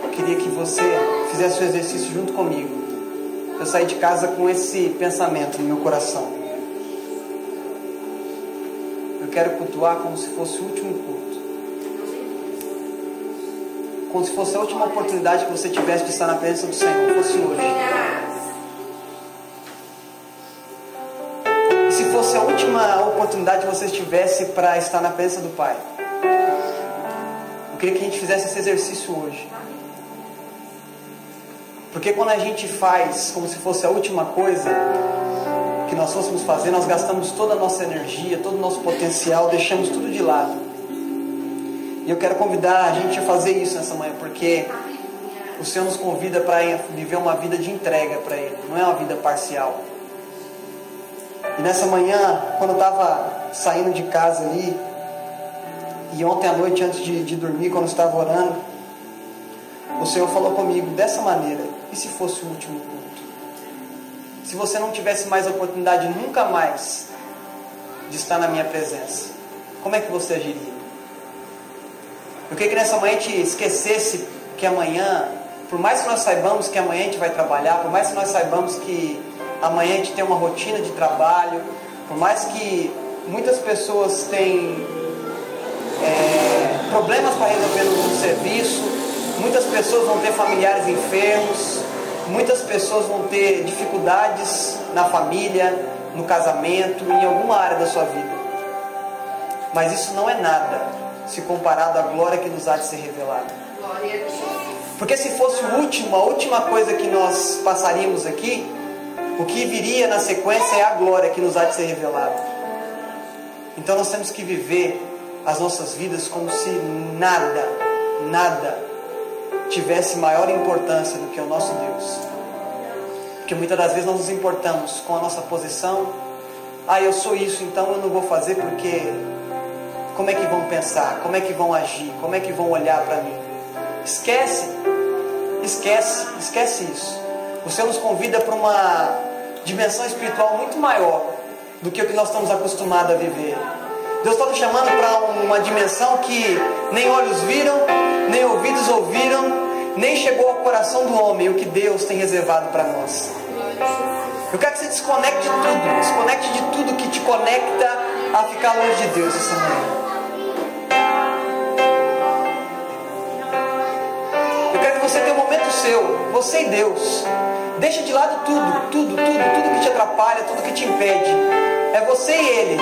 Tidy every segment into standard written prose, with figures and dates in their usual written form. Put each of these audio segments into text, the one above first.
Eu queria que você fizesse o exercício junto comigo. Eu saí de casa com esse pensamento no meu coração. Eu quero cultuar como se fosse o último culto. Como se fosse a última oportunidade que você tivesse de estar na presença do Senhor, fosse hoje. E se fosse a última oportunidade que você tivesse para estar na presença do Pai. Eu queria que a gente fizesse esse exercício hoje. Porque quando a gente faz como se fosse a última coisa que nós fôssemos fazer, nós gastamos toda a nossa energia, todo o nosso potencial, deixamos tudo de lado. E eu quero convidar a gente a fazer isso nessa manhã, porque o Senhor nos convida para viver uma vida de entrega para Ele, não é uma vida parcial. E nessa manhã, quando eu estava saindo de casa ali, e ontem à noite antes de dormir, quando eu estava orando, o Senhor falou comigo dessa maneira: e se fosse o último culto? Se você não tivesse mais a oportunidade nunca mais de estar na minha presença, como é que você agiria? Eu queria que nessa manhã a gente esquecesse que amanhã, por mais que nós saibamos que amanhã a gente vai trabalhar, por mais que nós saibamos que amanhã a gente tem uma rotina de trabalho, por mais que muitas pessoas têm problemas para resolver no serviço, muitas pessoas vão ter familiares enfermos, muitas pessoas vão ter dificuldades na família, no casamento, em alguma área da sua vida. Mas isso não é nada se comparado à glória que nos há de ser revelada. Porque se fosse a última coisa que nós passaríamos aqui, o que viria na sequência é a glória que nos há de ser revelada. Então nós temos que viver as nossas vidas como se nada tivesse maior importância do que o nosso Deus. Porque muitas das vezes nós nos importamos com a nossa posição. Eu sou isso, então eu não vou fazer porque como é que vão pensar, como é que vão agir, como é que vão olhar para mim? Esquece isso. O Senhor nos convida para uma dimensão espiritual muito maior do que o que nós estamos acostumados a viver. Deus está nos chamando para uma dimensão que nem olhos viram, nem ouvidos ouviram, nem chegou ao coração do homem o que Deus tem reservado para nós. Eu quero que você desconecte de tudo que te conecta a ficar longe de Deus essa manhã. Eu quero que você tenha um momento seu, você e Deus. Deixa de lado tudo que te atrapalha, tudo que te impede. É você e Ele.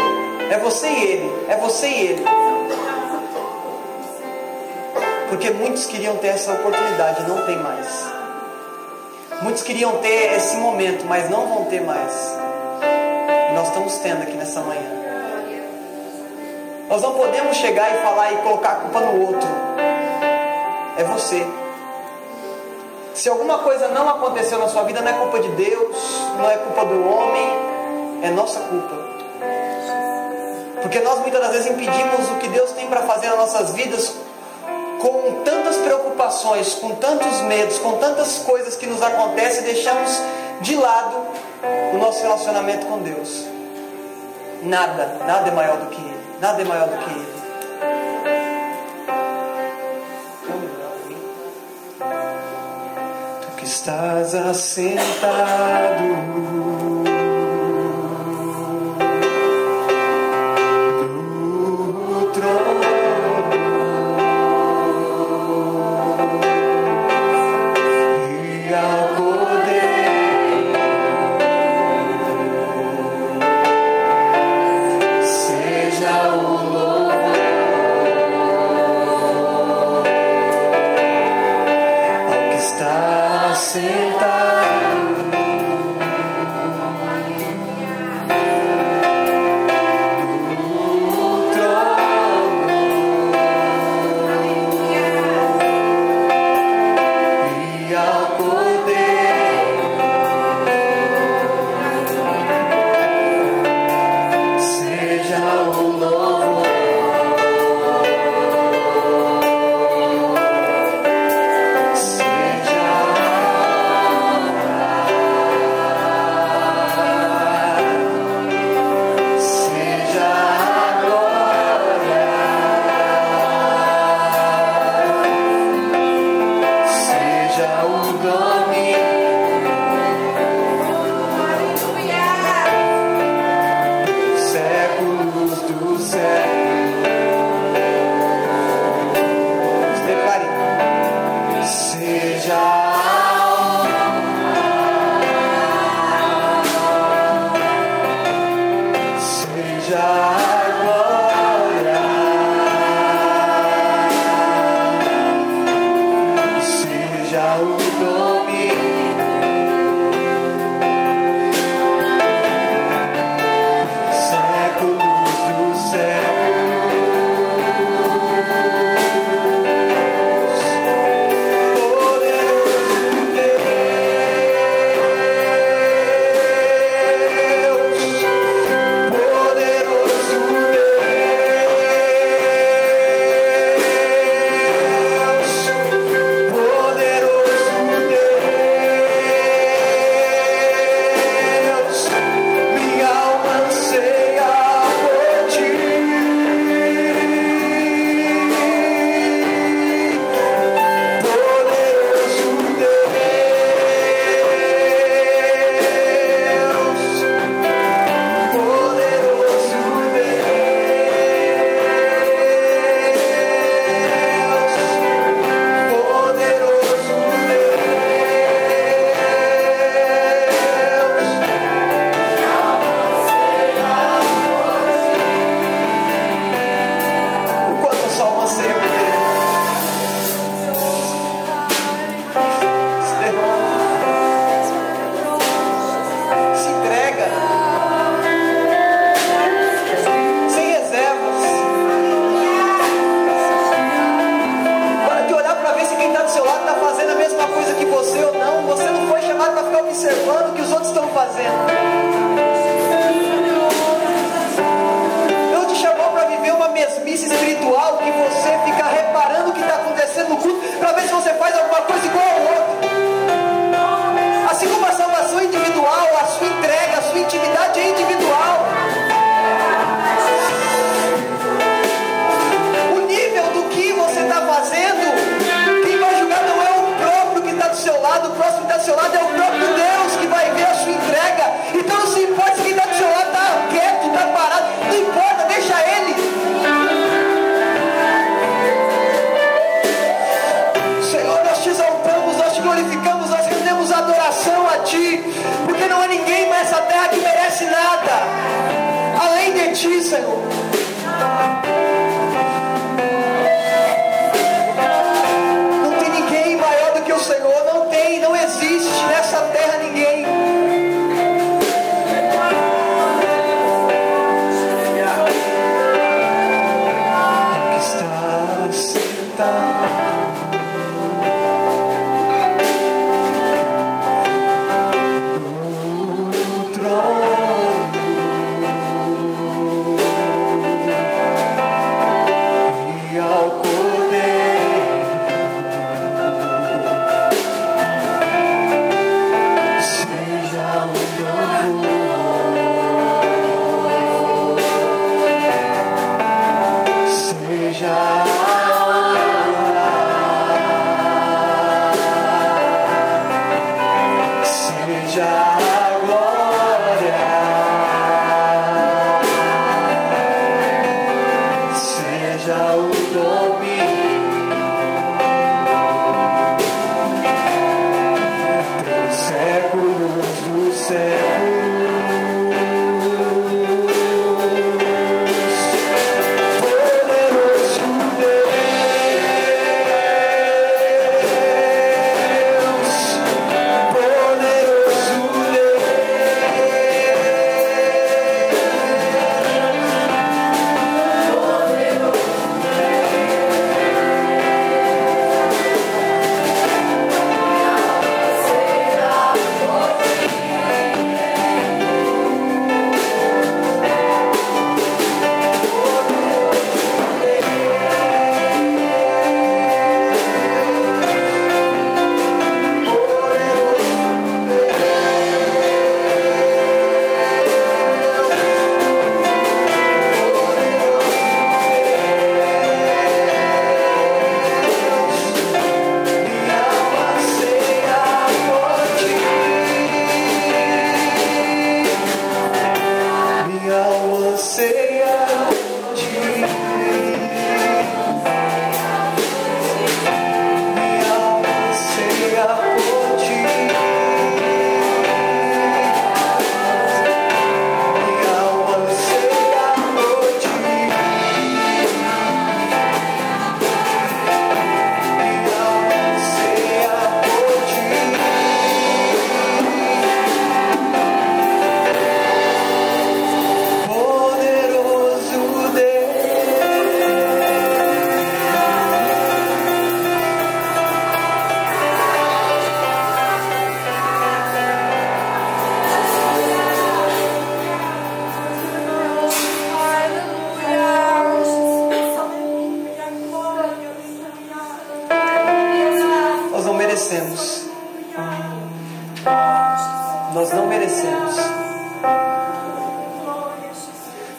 É você e Ele. É você e Ele. Porque muitos queriam ter essa oportunidade, não tem mais. Muitos queriam ter esse momento, mas não vão ter mais. E nós estamos tendo aqui nessa manhã. Nós não podemos chegar e falar e colocar a culpa no outro. É você. Se alguma coisa não aconteceu na sua vida, não é culpa de Deus, não é culpa do homem, é nossa culpa. Porque nós muitas das vezes impedimos o que Deus tem para fazer nas nossas vidas com tantas preocupações, com tantos medos, com tantas coisas que nos acontecem, e deixamos de lado o nosso relacionamento com Deus. Nada é maior do que Ele. Nada é maior do que Ele. Tu que estás assentado sentado fica observando o que os outros estão fazendo. Deus te chamou para viver uma mesmice espiritual, que você fica reparando o que está acontecendo no culto, para ver se você faz alguma coisa igual ao outro. Assim como a salvação é individual, a sua entrega, a sua intimidade é individual. O nível do que você está fazendo, quem vai julgar não é o próprio que está do seu lado, o próximo que está do seu lado é o próprio Deus que vai ver a sua entrega. Então não se importa se quem está do seu lado está quieto, está parado, não importa, deixa ele. Senhor, nós te exaltamos, nós te glorificamos, nós rendemos adoração a Ti, porque não há ninguém nessa terra que merece nada além de Ti, Senhor. Não tem ninguém maior do que o Senhor, não tem, não existe nessa terra ninguém. Que está sentado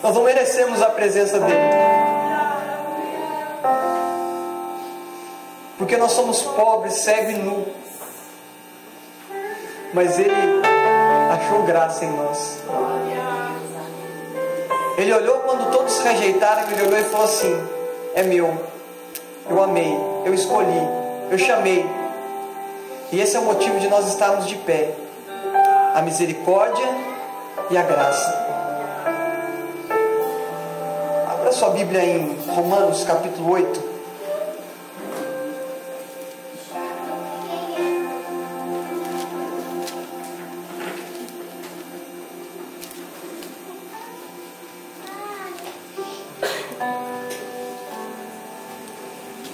Nós não merecemos a presença dele, porque nós somos pobres, cego e nu, mas ele achou graça em nós. Ele olhou quando todos rejeitaram, ele olhou e falou assim: é meu, eu amei, eu escolhi, eu chamei. E esse é o motivo de nós estarmos de pé, a misericórdia e a graça. Abra sua Bíblia em Romanos capítulo 8.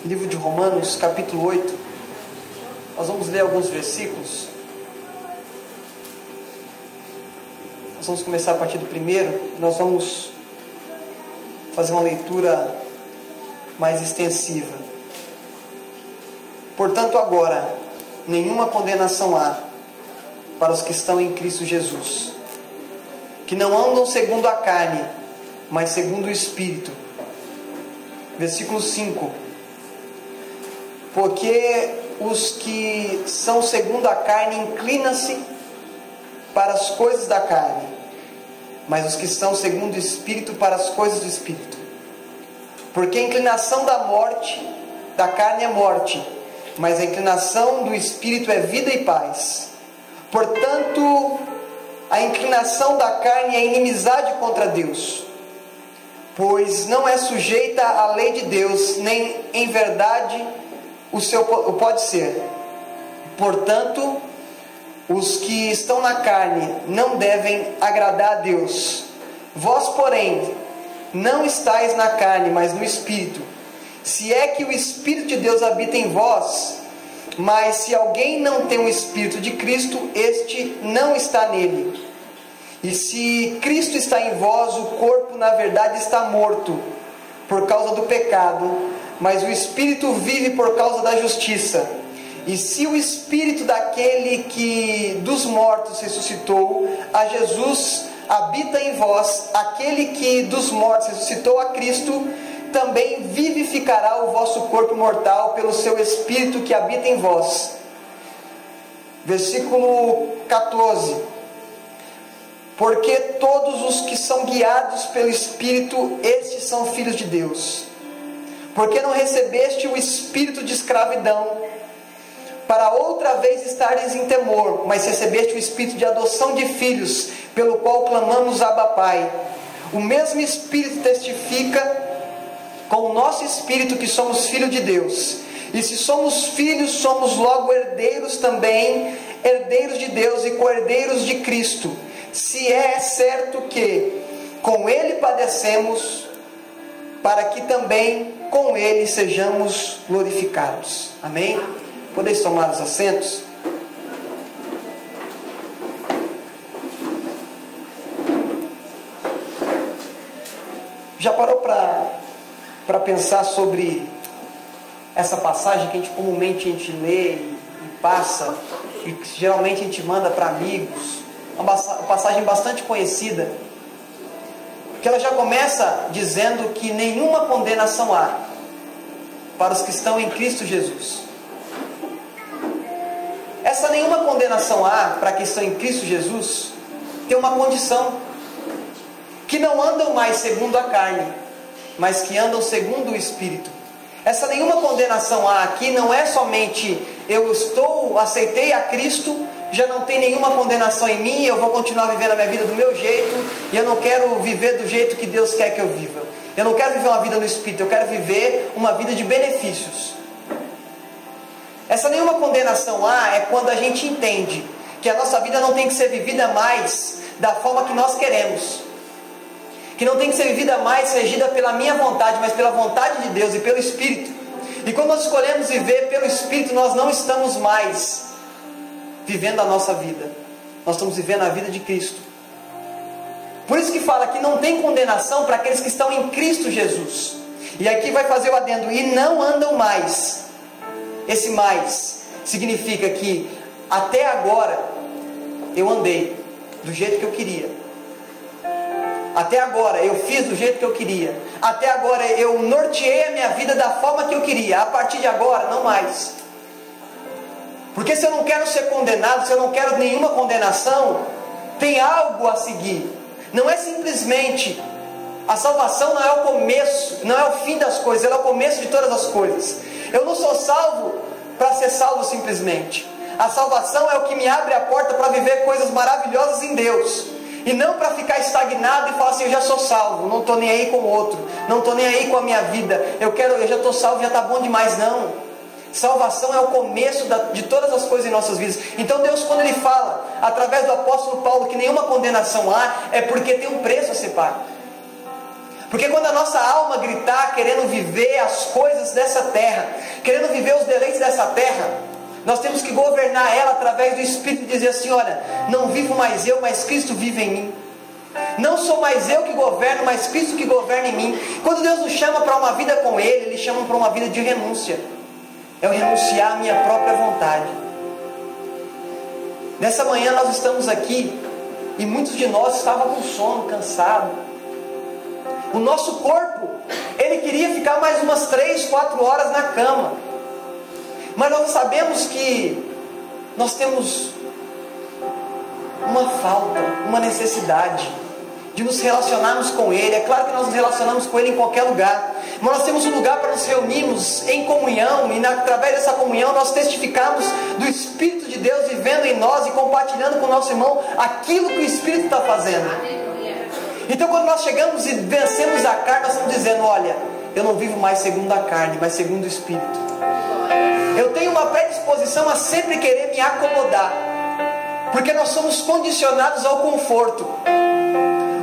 Livro de Romanos capítulo 8. Nós vamos ler alguns versículos. Nós vamos começar a partir do 1º. Nós vamos fazer uma leitura mais extensiva. Portanto, agora, nenhuma condenação há para os que estão em Cristo Jesus, que não andam segundo a carne, mas segundo o Espírito. Versículo 5. Porque os que são segundo a carne inclinam-se para as coisas da carne, mas os que são segundo o Espírito para as coisas do Espírito. Porque a inclinação da carne é morte, mas a inclinação do Espírito é vida e paz. Portanto, a inclinação da carne é inimizade contra Deus, pois não é sujeita à lei de Deus, nem em verdade o pode ser. Portanto, os que estão na carne não devem agradar a Deus. Vós, porém, não estáis na carne, mas no Espírito, se é que o Espírito de Deus habita em vós. Mas se alguém não tem o Espírito de Cristo, este não está nele. E se Cristo está em vós, o corpo na verdade está morto por causa do pecado, mas o Espírito vive por causa da justiça. E se o Espírito daquele que dos mortos ressuscitou a Jesus habita em vós, aquele que dos mortos ressuscitou a Cristo também vivificará o vosso corpo mortal pelo seu Espírito que habita em vós. Versículo 14. Porque todos os que são guiados pelo Espírito, estes são filhos de Deus. Porque não recebeste o espírito de escravidão, para outra vez estares em temor, mas recebeste o espírito de adoção de filhos, pelo qual clamamos Abba Pai. O mesmo Espírito testifica com o nosso espírito que somos filhos de Deus. E se somos filhos, somos logo herdeiros também, herdeiros de Deus e co-herdeiros de Cristo, se é certo que com Ele padecemos, para que também com Ele sejamos glorificados. Amém? Podeis tomar os assentos? Já parou para pensar sobre essa passagem que comumente a gente lê e passa, e que geralmente a gente manda para amigos? Uma passagem bastante conhecida, que ela já começa dizendo que nenhuma condenação há para os que estão em Cristo Jesus. Essa nenhuma condenação há para que estão em Cristo Jesus tem uma condição: que não andam mais segundo a carne, mas que andam segundo o Espírito. Essa nenhuma condenação há aqui não é somente aceitei a Cristo, já não tem nenhuma condenação em mim, eu vou continuar vivendo a minha vida do meu jeito, e eu não quero viver do jeito que Deus quer que eu viva. Eu não quero viver uma vida no Espírito, eu quero viver uma vida de benefícios. Essa nenhuma condenação há é quando a gente entende que a nossa vida não tem que ser vivida mais da forma que nós queremos, que não tem que ser vivida mais regida pela minha vontade, mas pela vontade de Deus e pelo Espírito. E quando nós escolhemos viver pelo Espírito, nós não estamos mais vivendo a nossa vida, nós estamos vivendo a vida de Cristo. Por isso que fala que não tem condenação para aqueles que estão em Cristo Jesus. E aqui vai fazer o adendo: e não andam mais. Esse mais significa que até agora eu andei do jeito que eu queria, até agora eu fiz do jeito que eu queria, até agora eu norteei a minha vida da forma que eu queria. A partir de agora, não mais. Porque se eu não quero ser condenado, se eu não quero nenhuma condenação, tem algo a seguir. Não é simplesmente a salvação, não é o começo, não é o fim das coisas, ela é o começo de todas as coisas. Eu não sou salvo para ser salvo simplesmente. A salvação é o que me abre a porta para viver coisas maravilhosas em Deus, e não para ficar estagnado e falar assim: eu já sou salvo, não estou nem aí com o outro, não estou nem aí com a minha vida, eu já estou salvo, já está bom demais. Não. Salvação é o começo de todas as coisas em nossas vidas. Então Deus, quando Ele fala através do apóstolo Paulo que nenhuma condenação há, é porque tem um preço a ser pago. Porque quando a nossa alma gritar querendo viver as coisas dessa terra, querendo viver os deleites dessa terra, nós temos que governar ela através do Espírito e dizer assim: olha, não vivo mais eu, mas Cristo vive em mim. Não sou mais eu que governo, mas Cristo que governa em mim. Quando Deus nos chama para uma vida com Ele, Ele chama para uma vida de renúncia. É o renunciar à minha própria vontade. Nessa manhã nós estamos aqui e muitos de nós estavam com sono, cansado. O nosso corpo, ele queria ficar mais umas 3, 4 horas na cama. Mas nós sabemos que nós temos uma falta, uma necessidade de nos relacionarmos com Ele. É claro que nós nos relacionamos com Ele em qualquer lugar, mas nós temos um lugar para nos reunirmos em comunhão, e através dessa comunhão nós testificamos do Espírito de Deus vivendo em nós e compartilhando com o nosso irmão aquilo que o Espírito está fazendo. Então quando nós chegamos e vencemos a carne, nós estamos dizendo: olha, eu não vivo mais segundo a carne, mas segundo o Espírito. Eu tenho uma predisposição a sempre querer me acomodar, porque nós somos condicionados ao conforto.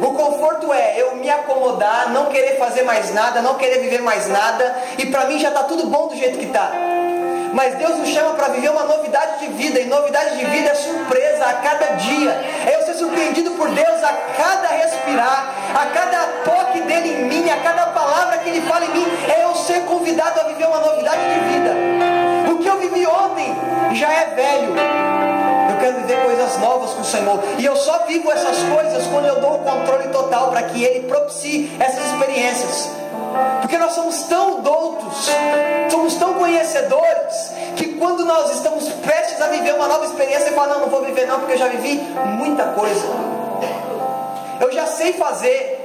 O conforto é eu me acomodar, não querer fazer mais nada, não querer viver mais nada, e para mim já está tudo bom do jeito que está. Mas Deus nos chama para viver uma novidade de vida, e novidade de vida é surpresa a cada dia. É eu ser surpreendido por Deus a cada respirar, a cada toque dele em mim, a cada palavra que ele fala em mim. É eu ser convidado a viver uma novidade de vida. O que eu vivi ontem já é velho. Eu quero viver coisas novas com o Senhor. E eu só vivo essas coisas quando eu dou o controle total para que Ele propicie essas experiências. Porque nós somos tão doutos, somos tão conhecedores, que quando nós estamos prestes a viver uma nova experiência, eu falo: não vou viver não, porque eu já vivi muita coisa. Eu já sei fazer,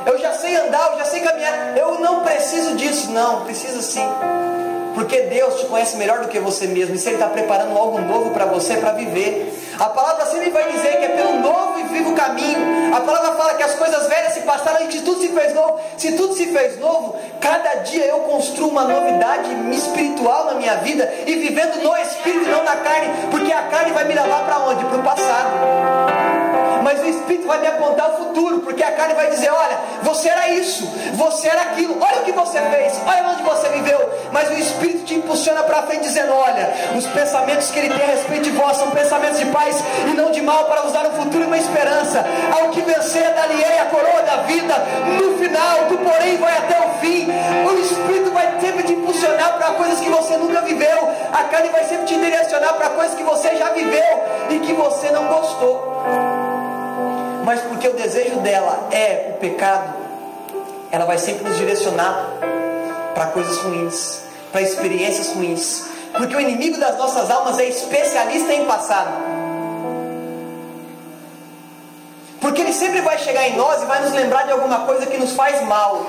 eu já sei andar, eu já sei caminhar. Eu não preciso disso. Não, precisa sim. Porque Deus te conhece melhor do que você mesmo. E se Ele está preparando algo novo para você, para viver. A palavra sempre vai dizer que é pelo novo e vivo caminho. A palavra fala que as coisas velhas se passaram e que tudo se fez novo. Se tudo se fez novo, cada dia eu construo uma novidade espiritual na minha vida. E vivendo no Espírito e não na carne. Porque a carne vai me levar para onde? Para o passado. Mas o Espírito vai me apontar o futuro. Porque a carne vai dizer: olha, você era isso, você era aquilo, olha o que você fez, olha onde você viveu. Mas o Espírito te impulsiona para frente dizendo: olha, os pensamentos que Ele tem a respeito de vós são pensamentos de paz e não de mal, para vos dar um futuro e uma esperança. Ao que vencer, dar-lhe-ei a coroa da vida no final, tu porém vai até o fim. O Espírito vai sempre te impulsionar para coisas que você nunca viveu. A carne vai sempre te direcionar para coisas que você já viveu e que você não gostou. Mas porque o desejo dela é o pecado, ela vai sempre nos direcionar para coisas ruins, para experiências ruins. Porque o inimigo das nossas almas é especialista em passado. Porque ele sempre vai chegar em nós e vai nos lembrar de alguma coisa que nos faz mal,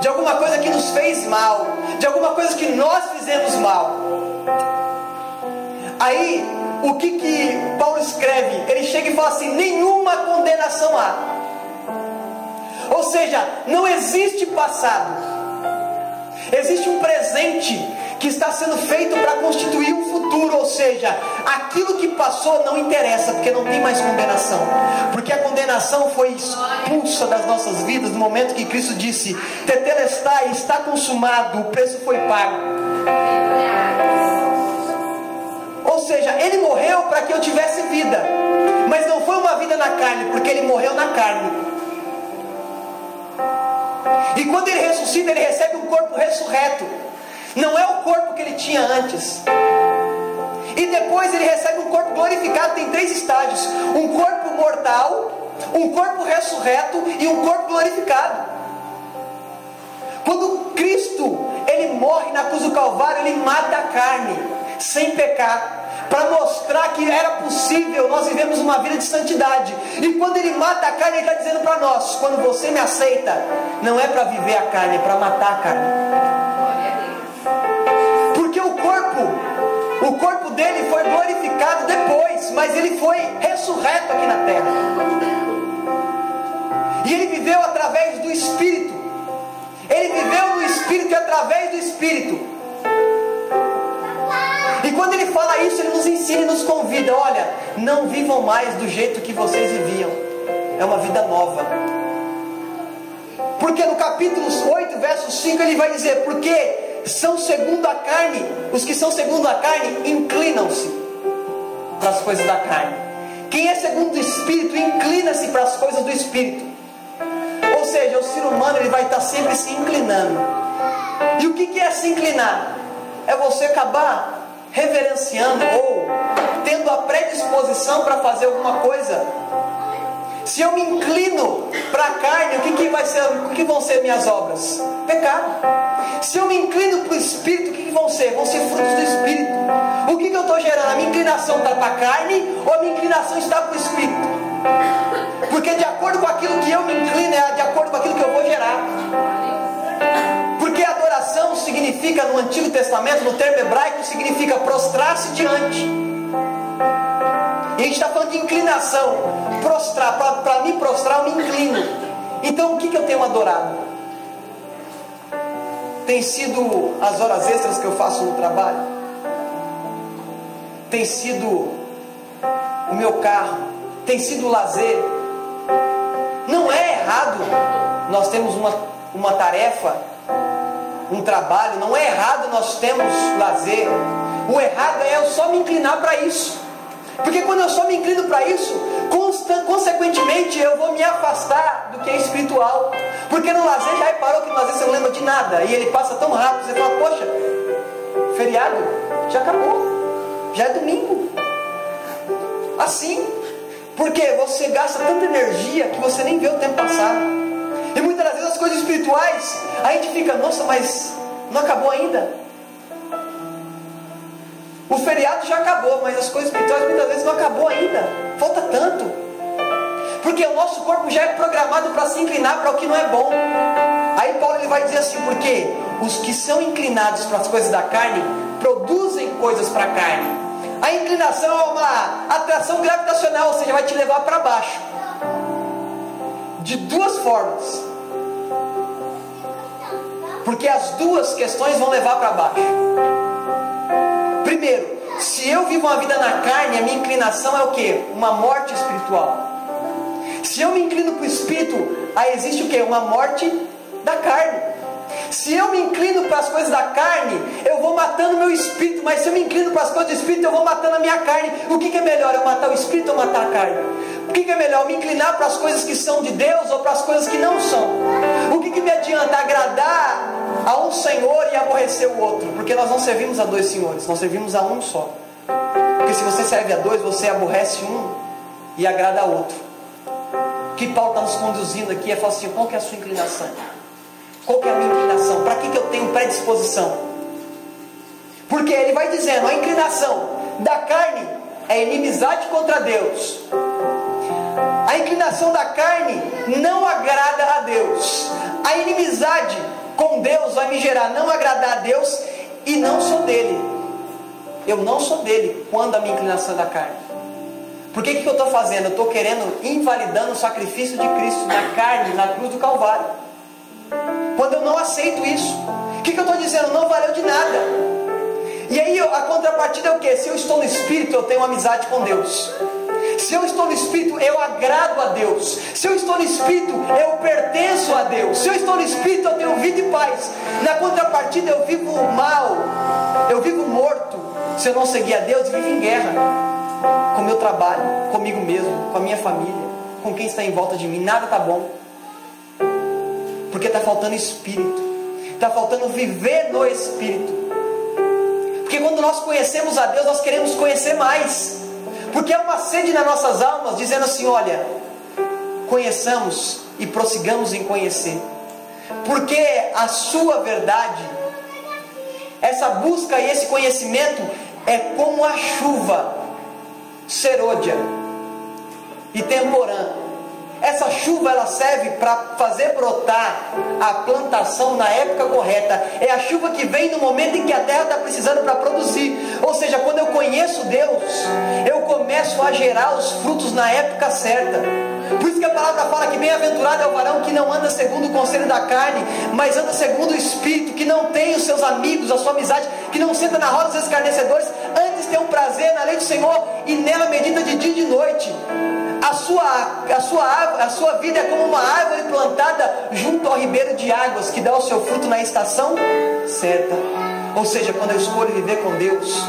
de alguma coisa que nos fez mal, de alguma coisa que nós fizemos mal. Aí, o que Paulo escreve? Ele chega e fala assim: nenhuma condenação há. Ou seja, não existe passado. Existe um presente que está sendo feito para constituir um futuro. Ou seja, aquilo que passou não interessa, porque não tem mais condenação. Porque a condenação foi expulsa das nossas vidas no momento que Cristo disse: tetelestai, está consumado, o preço foi pago. Ou seja, Ele morreu para que eu tivesse vida. Mas não foi uma vida na carne, porque Ele morreu na carne. E quando Ele ressuscita, Ele recebe um corpo ressurreto. Não é o corpo que Ele tinha antes. E depois Ele recebe um corpo glorificado. Tem 3 estágios: um corpo mortal, um corpo ressurreto e um corpo glorificado. Quando Cristo Ele morre na cruz do Calvário, Ele mata a carne sem pecar, para mostrar que era possível nós vivemos uma vida de santidade. E quando Ele mata a carne, Ele está dizendo para nós: quando você me aceita, não é para viver a carne, é para matar a carne. Porque o corpo dele foi glorificado depois, mas ele foi ressurreto aqui na terra. E ele viveu através do Espírito. Ele viveu no Espírito e através do Espírito. E quando Ele fala isso, Ele nos ensina e nos convida: olha, não vivam mais do jeito que vocês viviam. É uma vida nova. Porque no capítulo 8, verso 5, Ele vai dizer: porque são segundo a carne, os que são segundo a carne inclinam-se para as coisas da carne. Quem é segundo o Espírito inclina-se para as coisas do Espírito. Ou seja, o ser humano ele vai estar sempre se inclinando. E o que é se inclinar? É você acabar reverenciando ou tendo a predisposição para fazer alguma coisa. Se eu me inclino para a carne, o que vão ser minhas obras? Pecado. Se eu me inclino para o Espírito, o que vão ser? Vão ser frutos do Espírito. O que eu estou gerando? A minha inclinação está para a carne ou a minha inclinação está para o Espírito? Porque de acordo com aquilo que eu me inclino, é de acordo com aquilo que eu vou gerar. Porque adoração significa, no Antigo Testamento, no termo hebraico, significa prostrar-se diante. E a gente está falando de inclinação. Prostrar, para me prostrar eu me inclino. Então o que eu tenho adorado? Tem sido as horas extras que eu faço no trabalho? Tem sido o meu carro? Tem sido o lazer? Não é errado nós temos uma tarefa, um trabalho. Não é errado nós temos lazer. O errado é eu só me inclinar para isso. Porque quando eu só me inclino para isso, consequentemente eu vou me afastar do que é espiritual. Porque no lazer, já reparou que no lazer você não lembra de nada, e ele passa tão rápido, você fala, poxa, feriado, já acabou, já é domingo. Assim, porque você gasta tanta energia que você nem vê o tempo passar. E muitas das vezes as coisas espirituais, a gente fica, nossa, mas não acabou ainda. O feriado já acabou, mas as coisas espirituais muitas vezes não acabou ainda. Falta tanto. Porque o nosso corpo já é programado para se inclinar para o que não é bom. Aí Paulo ele vai dizer assim, porque os que são inclinados para as coisas da carne produzem coisas para a carne. A inclinação é uma atração gravitacional, ou seja, vai te levar para baixo. De duas formas. Porque as duas questões vão levar para baixo. Primeiro, se eu vivo uma vida na carne, a minha inclinação é o quê? Uma morte espiritual. Se eu me inclino para o Espírito, aí existe o quê? Uma morte da carne. Se eu me inclino para as coisas da carne, eu vou matando o meu espírito. Mas se eu me inclino para as coisas do Espírito, eu vou matando a minha carne. O que é melhor? Eu matar o espírito ou matar a carne? O que é melhor? Me inclinar para as coisas que são de Deus ou para as coisas que não são? O que me adianta agradar a um Senhor e aborrecer o outro? Porque nós não servimos a dois senhores, nós servimos a um só. Porque se você serve a dois, você aborrece um e agrada a outro. O que Paulo está nos conduzindo aqui é falar assim, qual que é a sua inclinação? Qual que é a minha inclinação? Para que eu tenho predisposição? Porque ele vai dizendo, a inclinação da carne é inimizade contra Deus. A inclinação da carne não agrada a Deus. A inimizade com Deus vai me gerar não agradar a Deus e não sou dele. Eu não sou dele quando a minha inclinação é da carne. Por que eu estou fazendo? Eu estou querendo, invalidando o sacrifício de Cristo na carne, na cruz do Calvário. Quando eu não aceito isso, o que eu estou dizendo? Não valeu de nada. E aí a contrapartida é o quê? Se eu estou no Espírito, eu tenho amizade com Deus. Se eu estou no Espírito, eu agrado a Deus. Se eu estou no Espírito, eu pertenço a Deus. Se eu estou no Espírito, eu tenho vida e paz. Na contrapartida, eu vivo mal, eu vivo morto. Se eu não seguir a Deus, eu vivo em guerra com o meu trabalho, comigo mesmo, com a minha família, com quem está em volta de mim. Nada está bom. Porque está faltando Espírito. Está faltando viver no Espírito. Porque quando nós conhecemos a Deus, nós queremos conhecer mais. Porque é uma sede nas nossas almas, dizendo assim, olha, conheçamos e prossigamos em conhecer. Porque a sua verdade, essa busca e esse conhecimento é como a chuva serôdia e temporã. Essa chuva ela serve para fazer brotar a plantação na época correta. É a chuva que vem no momento em que a terra está precisando para produzir. Ou seja, quando eu conheço Deus, eu começo a gerar os frutos na época certa. Por isso que a palavra fala que bem-aventurado é o varão que não anda segundo o conselho da carne, mas anda segundo o Espírito, que não tem os seus amigos, a sua amizade, que não senta na roda dos escarnecedores, antes tem um prazer na lei do Senhor e nela medita de dia e de noite. A sua vida é como uma árvore plantada junto ao ribeiro de águas, que dá o seu fruto na estação certa. Ou seja, quando eu escolho viver com Deus,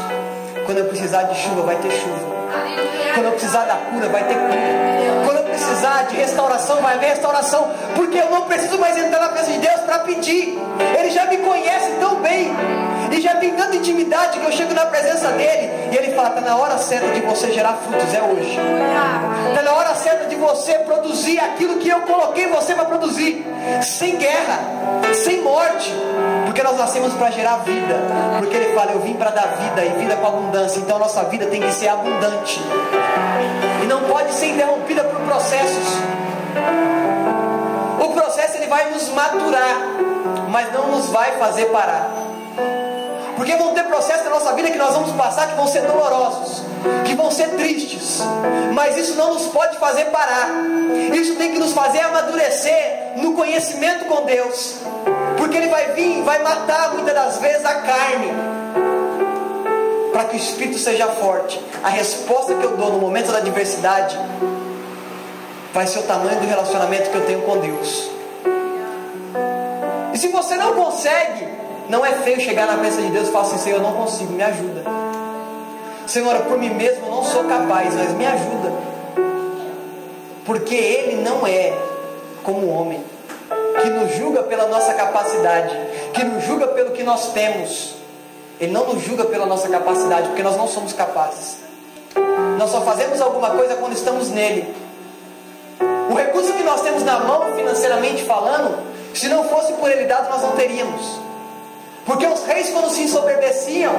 quando eu precisar de chuva, vai ter chuva. Quando eu precisar da cura, vai ter cura. Quando eu precisar de restauração, vai haver restauração. Porque eu não preciso mais entrar na presença de Deus para pedir. Ele já me conhece tão bem. E já tem tanta intimidade que eu chego na presença dele e ele fala: está na hora certa de você gerar frutos, é hoje. Está na hora certa de você produzir aquilo que eu coloquei você para produzir, sem guerra, sem morte, porque nós nascemos para gerar vida. Porque ele fala: eu vim para dar vida e vida com abundância. Então a nossa vida tem que ser abundante e não pode ser interrompida por processos. O processo ele vai nos maturar, mas não nos vai fazer parar. Porque vão ter processos na nossa vida que nós vamos passar que vão ser dolorosos, que vão ser tristes, mas isso não nos pode fazer parar. Isso tem que nos fazer amadurecer no conhecimento com Deus, porque Ele vai vir e vai matar muitas das vezes a carne, para que o Espírito seja forte. A resposta que eu dou no momento da adversidade vai ser o tamanho do relacionamento que eu tenho com Deus. E se você não consegue, não é feio chegar na presença de Deus e falar assim: Senhor, eu não consigo, me ajuda. Senhor, por mim mesmo eu não sou capaz, mas me ajuda. Porque Ele não é como o homem, que nos julga pela nossa capacidade, que nos julga pelo que nós temos. Ele não nos julga pela nossa capacidade, porque nós não somos capazes. Nós só fazemos alguma coisa quando estamos nele. O recurso que nós temos na mão, financeiramente falando, se não fosse por Ele dado, nós não teríamos. Porque os reis, quando se ensoberbeciam,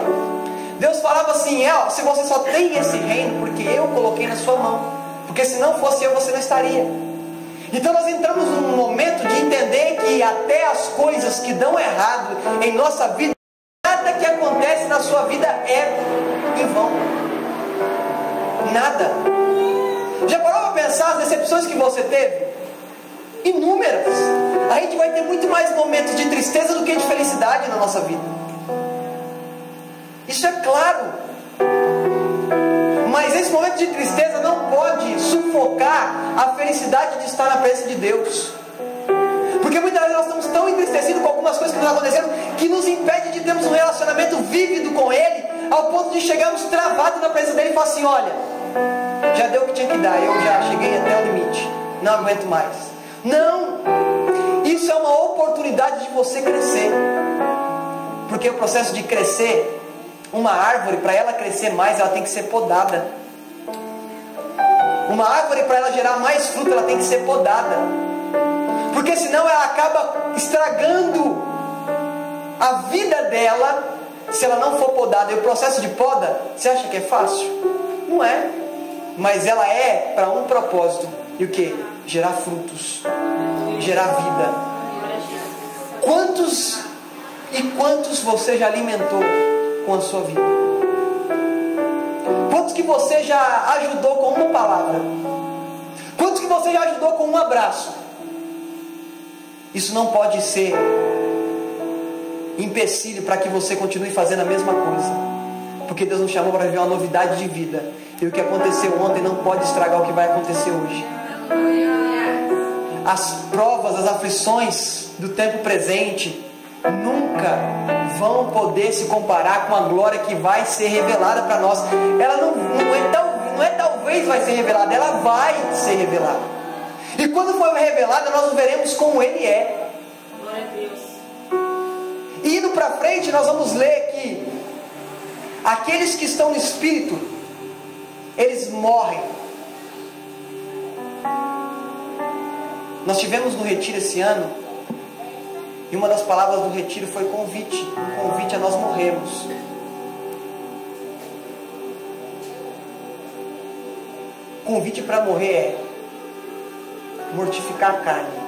Deus falava assim: se você só tem esse reino porque eu coloquei na sua mão, porque se não fosse eu, você não estaria. Então nós entramos num momento de entender que até as coisas que dão errado em nossa vida, nada que acontece na sua vida é em vão. Nada. Já parou para pensar as decepções que você teve? Inúmeras. A gente vai ter muito mais momentos de tristeza do que de felicidade na nossa vida. Isso é claro. Mas esse momento de tristeza não pode sufocar a felicidade de estar na presença de Deus. Porque muitas vezes nós estamos tão entristecidos com algumas coisas que nos aconteceram, que nos impede de termos um relacionamento vívido com Ele, ao ponto de chegarmos travados na presença dEle e falar assim: olha, já deu o que tinha que dar, eu já cheguei até o limite, não aguento mais. Não, isso é uma oportunidade de você crescer. Porque o processo de crescer, uma árvore, para ela crescer mais, ela tem que ser podada. Uma árvore, para ela gerar mais fruto, ela tem que ser podada. Porque senão ela acaba estragando a vida dela, se ela não for podada. E o processo de poda, você acha que é fácil? Não é. Mas ela é para um propósito. E o que? Gerar frutos, gerar vida. Quantos e quantos você já alimentou com a sua vida? Quantos que você já ajudou com uma palavra? Quantos que você já ajudou com um abraço? Isso não pode ser empecilho para que você continue fazendo a mesma coisa. Porque Deus nos chamou para viver uma novidade de vida. E o que aconteceu ontem não pode estragar o que vai acontecer hoje. As provas, as aflições do tempo presente nunca vão poder se comparar com a glória que vai ser revelada para nós. Ela não é talvez vai ser revelada, ela vai ser revelada. E quando for revelada, nós veremos como Ele é. Glória a Deus. E indo para frente, nós vamos ler que aqueles que estão no Espírito, eles morrem. Nós tivemos no retiro esse ano, e uma das palavras do retiro foi convite. Um convite a nós morrermos. Convite para morrer é mortificar a carne.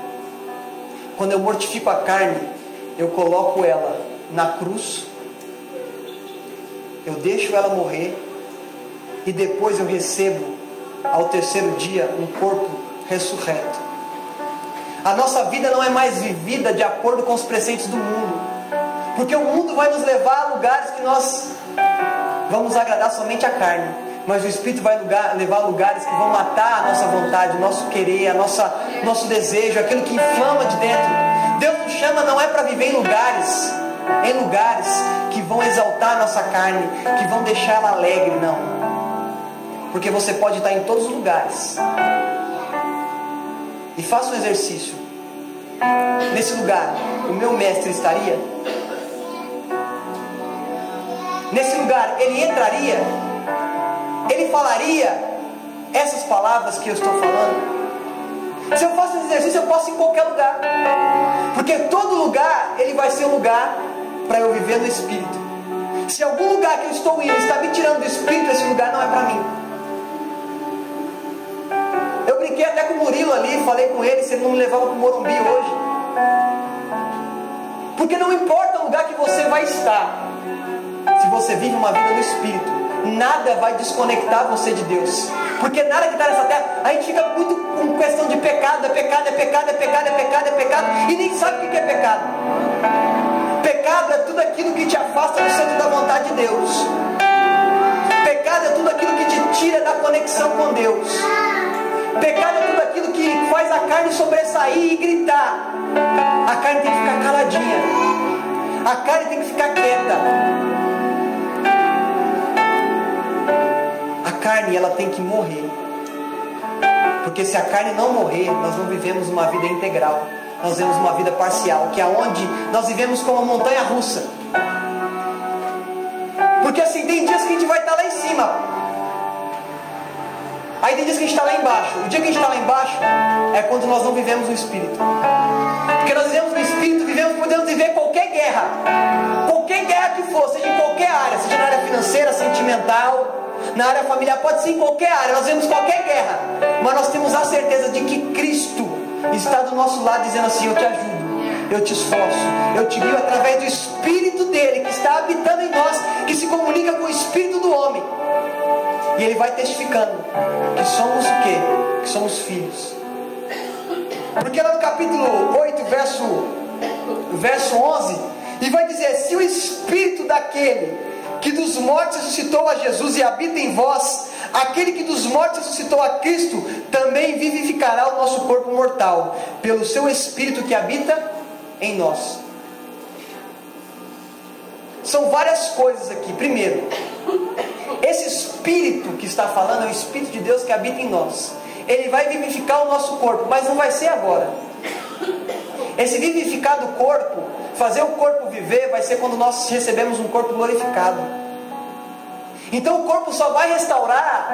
Quando eu mortifico a carne, eu coloco ela na cruz, eu deixo ela morrer, e depois eu recebo ao terceiro dia um corpo ressurreto. A nossa vida não é mais vivida de acordo com os preceitos do mundo, porque o mundo vai nos levar a lugares que nós vamos agradar somente a carne, mas o Espírito vai levar a lugares que vão matar a nossa vontade, o nosso querer, nosso desejo, aquilo que inflama de dentro. Deus nos chama não é para viver em lugares que vão exaltar a nossa carne, que vão deixar ela alegre, não. Porque você pode estar em todos os lugares. E faça um exercício. Nesse lugar, o meu mestre estaria? Nesse lugar, ele entraria? Ele falaria essas palavras que eu estou falando? Se eu faço esse exercício, eu posso ir em qualquer lugar. Porque todo lugar, ele vai ser um lugar para eu viver no Espírito. Se algum lugar que eu estou indo está me tirando do Espírito, esse lugar não é para mim. Eu brinquei até com o Murilo ali, falei com ele se ele não me levava para o Morumbi hoje. Porque não importa o lugar que você vai estar, se você vive uma vida no Espírito, nada vai desconectar você de Deus. Porque nada que está nessa terra, a gente fica muito com questão de pecado, é pecado, é pecado, é pecado, é pecado, é pecado, e nem sabe o que é pecado. Pecado é tudo aquilo que te afasta do centro da vontade de Deus. Pecado é tudo aquilo que te tira da conexão com Deus. Pecado é tudo aquilo que faz a carne sobressair e gritar. A carne tem que ficar caladinha. A carne tem que ficar quieta. A carne, ela tem que morrer. Porque se a carne não morrer, nós não vivemos uma vida integral. Nós vivemos uma vida parcial, que é onde nós vivemos como uma montanha russa. Porque assim, tem dias que a gente vai estar lá em cima. Aí tem dias que a gente está lá embaixo. O dia que a gente está lá embaixo é quando nós não vivemos no Espírito. Porque nós vivemos no Espírito, podemos viver qualquer guerra. Qualquer guerra que for, seja em qualquer área, seja na área financeira, sentimental, na área familiar, pode ser em qualquer área. Nós vemos qualquer guerra. Mas nós temos a certeza de que Cristo está do nosso lado dizendo assim: eu te ajudo, eu te esforço, eu te guio através do Espírito dele que está habitando em nós, que se comunica com o Espírito do homem. E ele vai testificando que somos o quê? Que somos filhos. Porque lá no capítulo 8, verso 11, e vai dizer: se o Espírito daquele que dos mortos ressuscitou a Jesus e habita em vós, aquele que dos mortos ressuscitou a Cristo, também vivificará o nosso corpo mortal, pelo seu Espírito que habita em nós. São várias coisas aqui. Primeiro, esse Espírito que está falando é o Espírito de Deus que habita em nós. Ele vai vivificar o nosso corpo, mas não vai ser agora. Esse vivificar do corpo, fazer o corpo viver, vai ser quando nós recebemos um corpo glorificado. Então o corpo só vai restaurar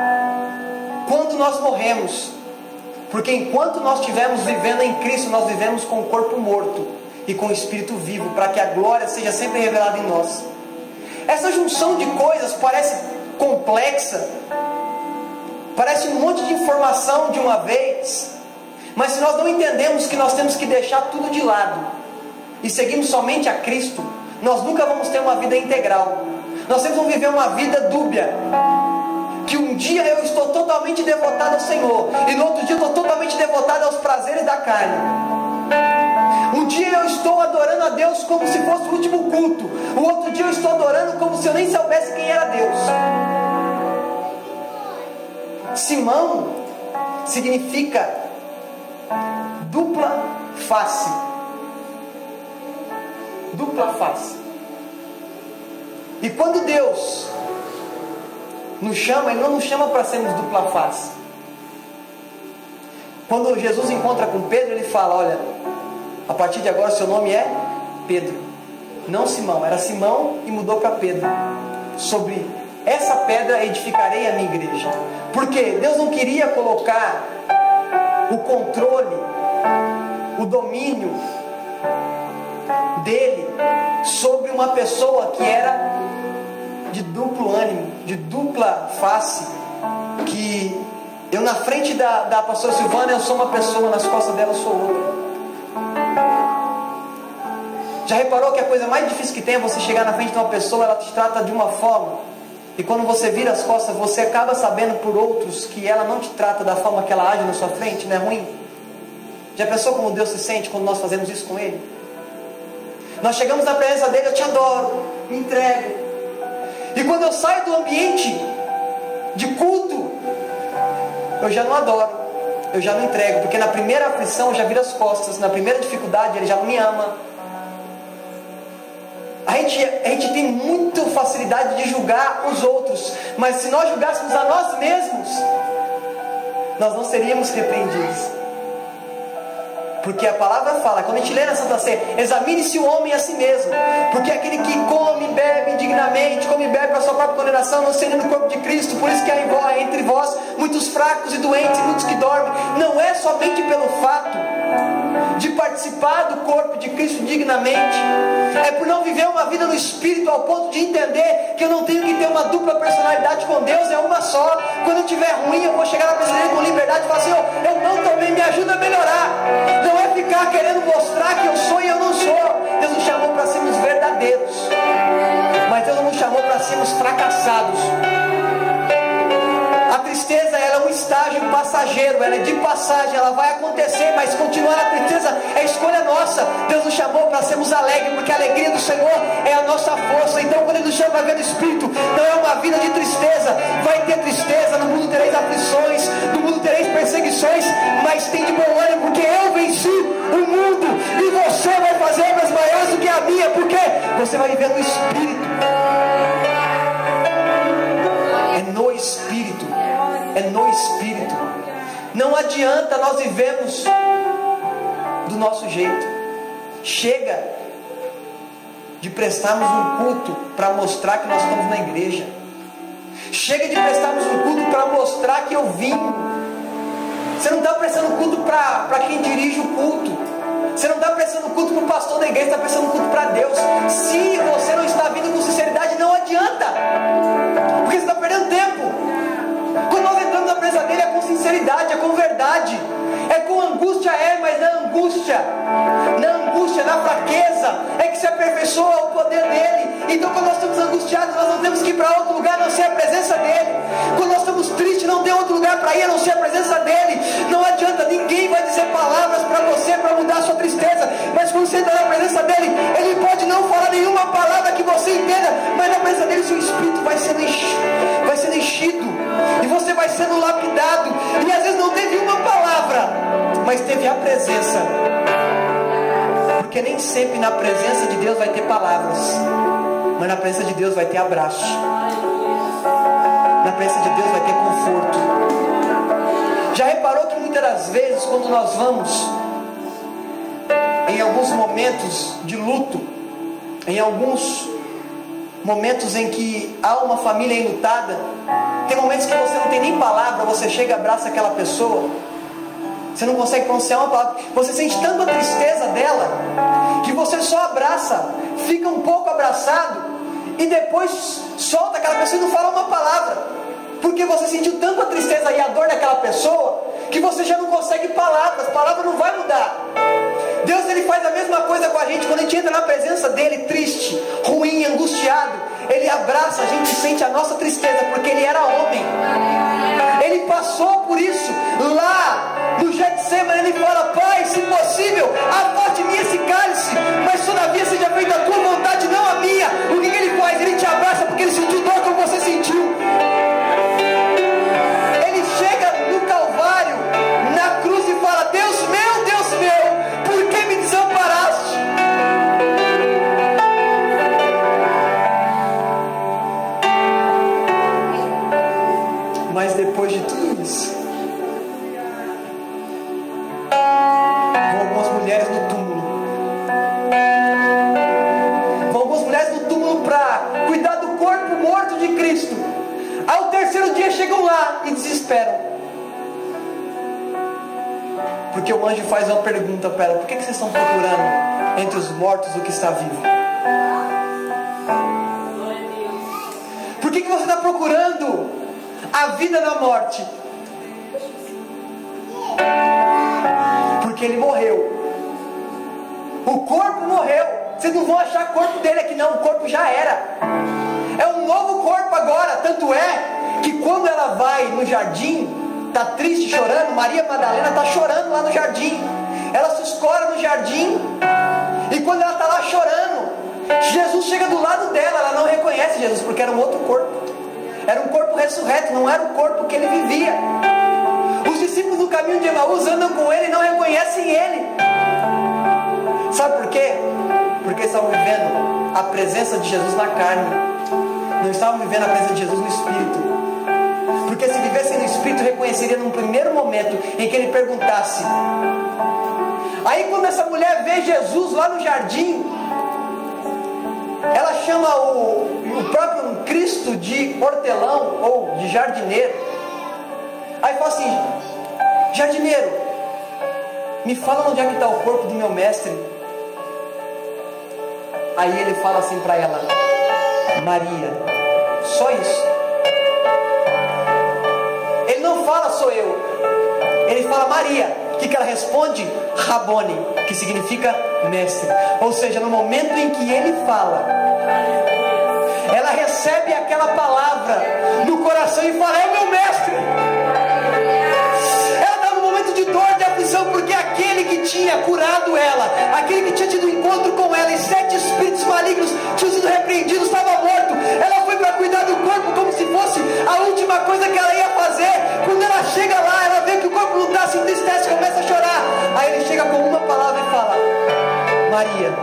quando nós morremos. Porque enquanto nós estivermos vivendo em Cristo, nós vivemos com o corpo morto e com o Espírito vivo, para que a glória seja sempre revelada em nós. Essa junção de coisas parece complexa, parece um monte de informação de uma vez, mas se nós não entendemos que nós temos que deixar tudo de lado e seguirmos somente a Cristo, nós nunca vamos ter uma vida integral. Nós sempre vamos viver uma vida dúbia, que um dia eu estou totalmente devotado ao Senhor, e no outro dia eu estou totalmente devotado aos prazeres da carne. Um dia eu estou adorando a Deus como se fosse o último culto, o outro dia eu estou adorando como se eu nem soubesse quem era Deus. Simão significa dupla face. Dupla face. E quando Deus nos chama, Ele não nos chama para sermos dupla face. Quando Jesus encontra com Pedro, Ele fala: olha, a partir de agora seu nome é Pedro, não Simão. Era Simão e mudou para Pedro. Sobre essa pedra edificarei a minha igreja. Porque Deus não queria colocar o controle, o domínio dele sobre uma pessoa que era de duplo ânimo, de dupla face. Que eu na frente da pastora Silvana eu sou uma pessoa, nas costas dela eu sou outra. Já reparou que a coisa mais difícil que tem é você chegar na frente de uma pessoa, ela te trata de uma forma, e quando você vira as costas, você acaba sabendo por outros que ela não te trata da forma que ela age na sua frente? Não é ruim? Já pensou como Deus se sente quando nós fazemos isso com Ele? Nós chegamos na presença dele: eu te adoro, me entrego. E quando eu saio do ambiente de culto, eu já não adoro, eu já não entrego, porque na primeira aflição eu já viro as costas, na primeira dificuldade ele já não me ama. A gente tem muita facilidade de julgar os outros, mas se nós julgássemos a nós mesmos, nós não seríamos repreendidos. Porque a palavra fala, quando a gente lê na Santa Ceia, examine-se o homem a si mesmo, porque aquele que come e bebe indignamente, come e bebe para a sua própria condenação, não seria no corpo de Cristo. Por isso que há entre vós muitos fracos e doentes, e muitos que dormem. Não é somente pelo fato de participar do corpo de Cristo dignamente, é por não viver uma vida no Espírito ao ponto de entender que eu não tenho que ter uma dupla personalidade com Deus, é uma só. Quando eu estiver ruim, eu vou chegar na presença dele com liberdade e falar: Senhor, eu não tomei, me ajuda a melhorar. Não é ficar querendo mostrar que eu sou e eu não sou. Deus nos chamou para sermos verdadeiros, mas Deus não nos chamou para sermos fracassados. A tristeza, ela é um estágio passageiro, ela é de passagem, ela vai acontecer, mas continuar na tristeza é escolha nossa. Deus nos chamou para sermos alegres, porque a alegria do Senhor é a nossa força. Então quando Ele nos chama para ver o Espírito, não é uma vida de tristeza. Vai ter tristeza, no mundo tereis aflições, no mundo tereis perseguições, mas tem de bom ânimo, porque eu venci o mundo, e você vai fazer obras maiores do que a minha, porque você vai viver no Espírito. É no Espírito. É no Espírito. Não adianta nós vivemos do nosso jeito. Chega de prestarmos um culto para mostrar que nós estamos na igreja. Chega de prestarmos um culto para mostrar que eu vim. Você não está prestando culto para quem dirige o culto. Você não está prestando culto para o pastor da igreja, está prestando culto para Deus. Se você não está vindo com sinceridade, não adianta, porque você está perdendo tempo. Quando nós entramos na presença dele, é com sinceridade, é com verdade, é com angústia, mas na angústia, na fraqueza, é que se aperfeiçoa o poder dele. Então quando nós estamos angustiados, nós não temos que ir para outro lugar a não ser a presença dele. Quando nós estamos tristes, não tem outro lugar para ir a não ser a presença dele. Não adianta, ninguém vai dizer palavras para você para mudar a sua tristeza, mas quando você está na presença dele, ele pode não falar nenhuma palavra que você entenda, mas na presença dele seu espírito vai sendo enchido, e você vai sendo lapidado. E às vezes não teve uma palavra, mas teve a presença, porque nem sempre na presença de Deus vai ter palavras, mas na presença de Deus vai ter abraço, na presença de Deus vai ter conforto. Já reparou que muitas das vezes, quando nós vamos em alguns momentos de luto, em alguns momentos em que há uma família enlutada, tem momentos que você não tem nem palavra, você chega e abraça aquela pessoa, você não consegue pronunciar uma palavra, você sente tanto a tristeza dela, que você só abraça, fica um pouco abraçado, e depois solta aquela pessoa e não fala uma palavra, porque você sentiu tanto a tristeza e a dor daquela pessoa, que você já não consegue palavras, palavra não vai mudar. Deus, ele faz a mesma coisa com a gente. Quando a gente entra na presença dele, triste, ruim, angustiado, ele abraça a gente e sente a nossa tristeza, porque ele era homem, ele passou por isso. Lá no Getsemane ele fala: Pai, se possível, afaste de mim esse cálice, mas todavia seja feita a tua vontade, não a minha. O que ele faz? Ele te abraça porque ele sentiu dor como você sentiu. Ele chega no Calvário, na cruz, e fala: Deus meu, por que me desamparaste? Mas depois de tudo isso, vão algumas mulheres no túmulo. Vão algumas mulheres no túmulo para cuidar do corpo morto de Cristo. Ao terceiro dia chegam lá e desesperam, porque o anjo faz uma pergunta para ela: por que vocês estão procurando entre os mortos o que está vivo? Por que você está procurando a vida na morte? Porque ele morreu. O corpo morreu. Vocês não vão achar o corpo dele aqui não. O corpo já era. É um novo corpo agora. Tanto é que quando ela vai no jardim, está triste, chorando, Maria Madalena está chorando lá no jardim. Ela se escora no jardim, e quando ela está lá chorando, Jesus chega do lado dela. Ela não reconhece Jesus, porque era um outro corpo. Era um corpo ressurreto, não era o corpo que ele vivia. Os discípulos do caminho de Emaús andam com ele e não reconhecem ele. Sabe por quê? Porque estavam vivendo a presença de Jesus na carne, não estavam vivendo a presença de Jesus no Espírito. Porque se vivessem no Espírito, reconheceria num primeiro momento em que ele perguntasse. Aí quando essa mulher vê Jesus lá no jardim, ela chama o próprio Cristo de hortelão ou de jardineiro. Aí fala assim: jardineiro, me fala onde é que está o corpo do meu mestre. Aí ele fala assim para ela: Maria. Só isso. Ele não fala sou eu, ele fala Maria. O que ela responde? Rabone, que significa mestre. Ou seja, no momento em que ele fala, ela recebe aquela palavra no coração e fala: é o meu mestre. Ela está num momento de dor, de aflição, porque aquele que tinha curado ela, aquele que tinha tido um encontro com ela, e 7 espíritos malignos tinham sido repreendidos, estava morto. Ela foi para cuidar do corpo como se fosse a última coisa que ela ia fazer. Quando ela chega lá, ela vê que o corpo não está, se entristece, começa a chorar. Aí ele chega com uma palavra e fala: Maria.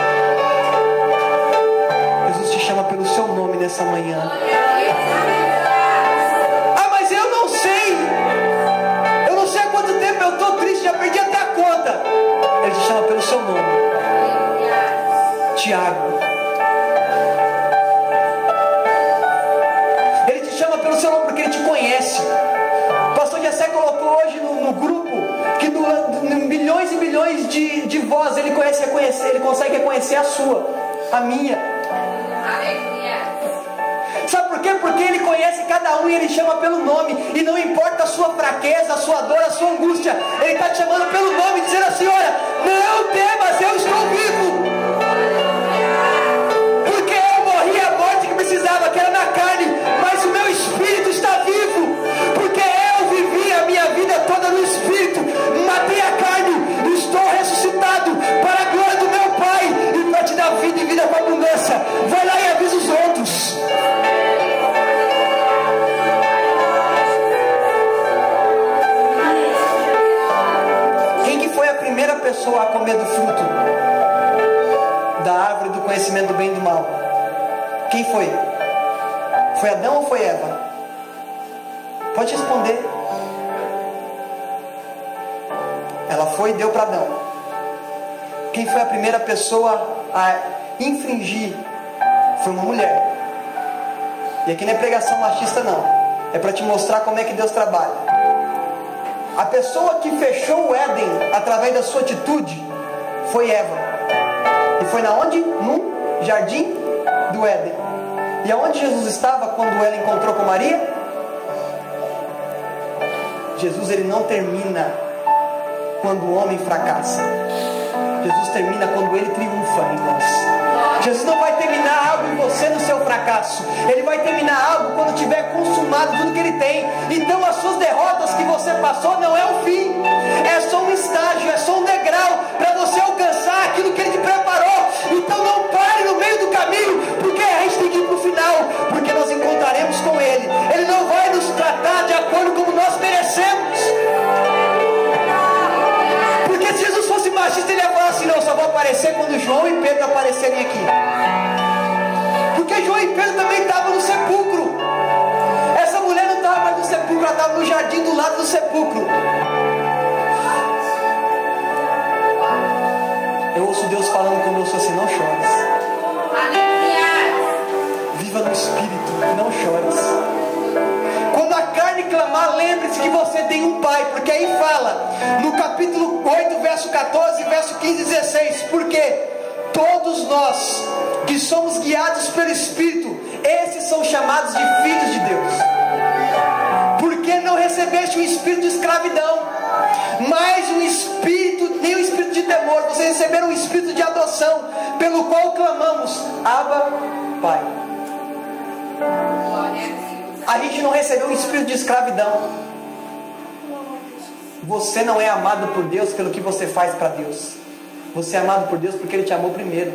Jesus te chama pelo seu nome nessa manhã. Ah, mas eu não sei há quanto tempo eu estou triste, já perdi até a conta. Ele te chama pelo seu nome, Tiago. Ele te chama pelo seu nome porque ele te conhece. O pastor Jessé colocou hoje no grupo que milhões e milhões de vozes ele consegue reconhecer a sua, a minha. Sabe por quê? Porque ele conhece cada um e ele chama pelo nome. E não importa a sua fraqueza, a sua dor, a sua angústia, ele está te chamando pelo nome, dizendo assim: olha, não temas, eu estou vivo. Porque eu morri a morte que precisava, que era na carne, mas o meu espírito está vivo. Porque eu vivi a minha vida toda no espírito, matei a carne, estou ressuscitado para a glória do meu Pai e para te dar vida e vida com abundância. Vai lá e avisa os outros. Primeira pessoa a comer do fruto da árvore do conhecimento do bem e do mal? Quem foi? Foi Adão ou foi Eva? Pode responder. Ela foi e deu para Adão. Quem foi a primeira pessoa a infringir? Foi uma mulher. E aqui não é pregação machista não, é para te mostrar como é que Deus trabalha. A pessoa que fechou o Éden através da sua atitude foi Eva. E foi na onde? No jardim do Éden. E aonde Jesus estava quando ela encontrou com Maria? Jesus, ele não termina quando o homem fracassa. Jesus termina quando ele triunfa em nós. Jesus não vai terminar algo em você no seu fracasso. Ele vai terminar algo quando tiver consumado tudo que ele tem. Então as suas derrotas que você passou não é o fim. É só um estágio, é só um degrau para você alcançar aquilo que ele te preparou. Então não pare no meio do caminho, porque a gente tem que ir para o final, porque nós encontraremos com ele. Ele não vai nos tratar de acordo como nós merecemos. Porque se Jesus fosse machista, ele ia falar assim: não, só vou aparecer quando João e Pedro aparecerem aqui. Porque João e Pedro também estavam no sepulcro. Essa mulher não estava mais no sepulcro, ela estava no jardim do lado do sepulcro. Eu ouço Deus falando conosco assim: não chores. Viva no Espírito, não chores. Quando a carne clamar, lembre-se que você tem um Pai. Porque aí fala, no capítulo 8, verso 14, verso 15 e 16. Porque todos nós que somos guiados pelo Espírito, esses são chamados de filhos de Deus. Porque não recebeste um espírito de escravidão, mas um espírito, nem um espírito de temor. Vocês receberam um espírito de adoção, pelo qual clamamos: Abba, Pai. A gente não recebeu um espírito de escravidão. Você não é amado por Deus pelo que você faz para Deus. Você é amado por Deus porque Ele te amou primeiro.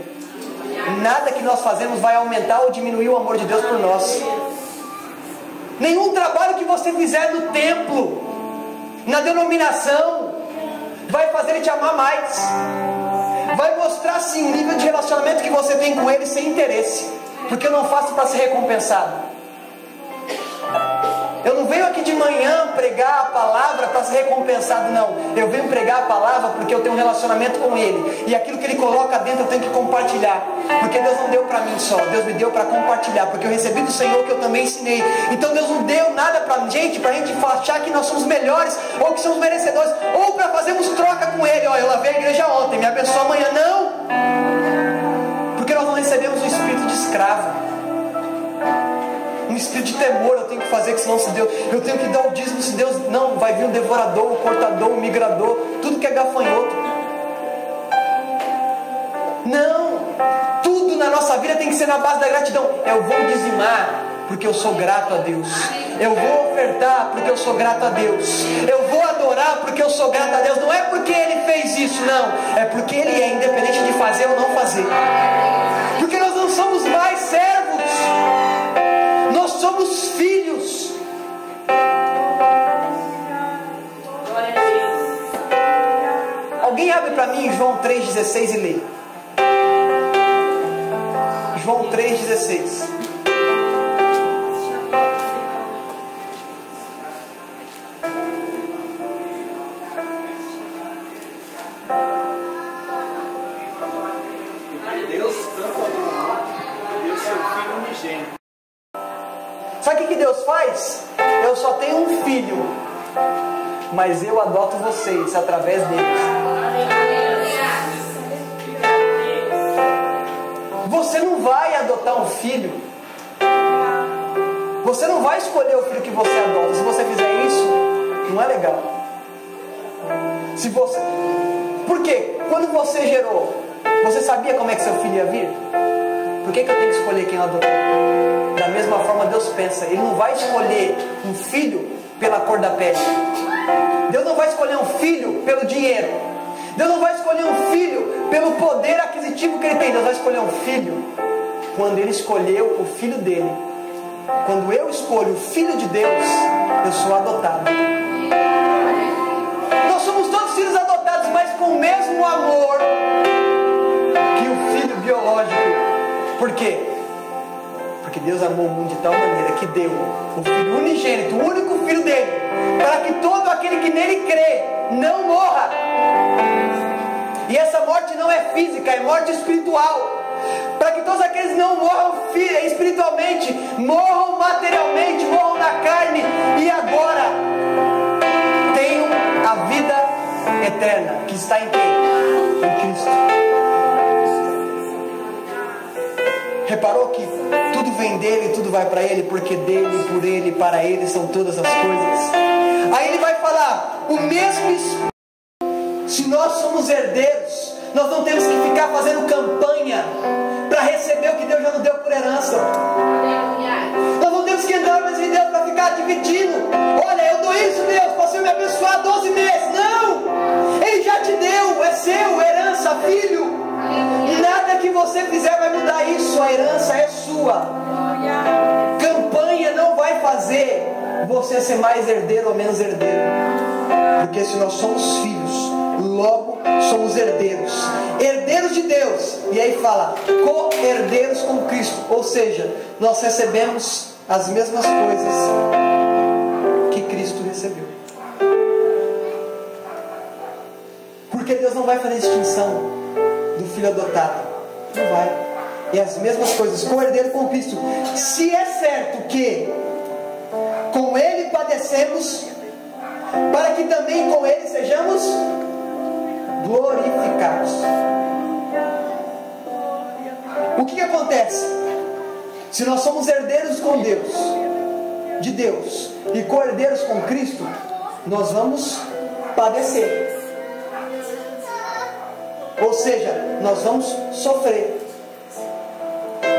Nada que nós fazemos vai aumentar ou diminuir o amor de Deus por nós. Nenhum trabalho que você fizer no templo, na denominação, vai fazer Ele te amar mais. Vai mostrar sim o nível de relacionamento que você tem com Ele sem interesse. Porque eu não faço para ser recompensado. Eu não venho aqui de manhã pregar a palavra para ser recompensado, não. Eu venho pregar a palavra porque eu tenho um relacionamento com Ele. E aquilo que Ele coloca dentro eu tenho que compartilhar. Porque Deus não deu para mim só, Deus me deu para compartilhar. Porque eu recebi do Senhor que eu também ensinei. Então Deus não deu nada para a gente achar que nós somos melhores ou que somos merecedores. Ou para fazermos troca com Ele. Ó, eu lavei a igreja ontem, me abençoa amanhã. Não! Porque nós não recebemos um espírito de escravo. Um espírito de temor, eu tenho que fazer, que senão se Deus, eu tenho que dar o dízimo, se Deus, não, vai vir o devorador, o cortador, o migrador, tudo que é gafanhoto. Não, tudo na nossa vida tem que ser na base da gratidão. Eu vou dizimar porque eu sou grato a Deus. Eu vou ofertar porque eu sou grato a Deus. Eu vou adorar porque eu sou grato a Deus. Não é porque Ele fez isso, não. É porque Ele é independente de fazer ou não fazer. Porque nós não somos mais servos. Nós somos filhos. Alguém abre para mim João 3,16 e lê. João 3,16. Deus tanto amou, deu seu Filho unigênito. Sabe o que Deus faz? Eu só tenho um filho, mas eu adoto vocês através dele. Você não vai adotar um filho. Você não vai escolher o filho que você adota. Se você fizer isso, não é legal. Se você... Por quê? Quando você gerou, você sabia como é que seu filho ia vir? Por que eu tenho que escolher quem eu adotou? Da mesma forma Deus pensa. Ele não vai escolher um filho pela cor da pele. Deus não vai escolher um filho pelo dinheiro. Deus não vai escolher um filho pelo poder aquisitivo que ele tem. Deus vai escolher um filho quando Ele escolheu o filho dele. Quando eu escolho o filho de Deus, eu sou adotado. Nós somos todos filhos adotados, mas com o mesmo amor que o filho biológico. Por quê? Porque Deus amou o mundo de tal maneira que deu o Filho unigênito, o único Filho dele, para que todo aquele que nele crê não morra. E essa morte não é física, é morte espiritual. Para que todos aqueles que não morram espiritualmente, morram materialmente, morram na carne e agora tenham a vida eterna, que está em quem? Em Cristo. Reparou que tudo vem dele, tudo vai para ele, porque dele, por ele, para ele são todas as coisas. Aí ele vai falar, o mesmo Espírito, se nós somos herdeiros, nós não temos que ficar fazendo campanha para receber o que Deus já nos deu por herança. Nós não temos que entrar mais em Deus para ficar dividindo. Olha, eu dou isso, Deus, para você me abençoar 12 meses. Não! Ele já te deu, é seu, herança, filho. Nada que você fizer vai mudar isso, a herança é sua. Campanha não vai fazer você ser mais herdeiro ou menos herdeiro. Porque se nós somos filhos, logo somos herdeiros. Herdeiros de Deus. E aí fala, co-herdeiros com Cristo. Ou seja, nós recebemos as mesmas coisas que Cristo recebeu. Porque Deus não vai fazer distinção do filho adotado. Não vai. E as mesmas coisas, co-herdeiro com Cristo. Se é certo que com Ele padecemos, para que também com Ele sejamos glorificados. O que acontece? Se nós somos herdeiros com Deus, de Deus, e co-herdeiros com Cristo, nós vamos padecer. Ou seja, nós vamos sofrer.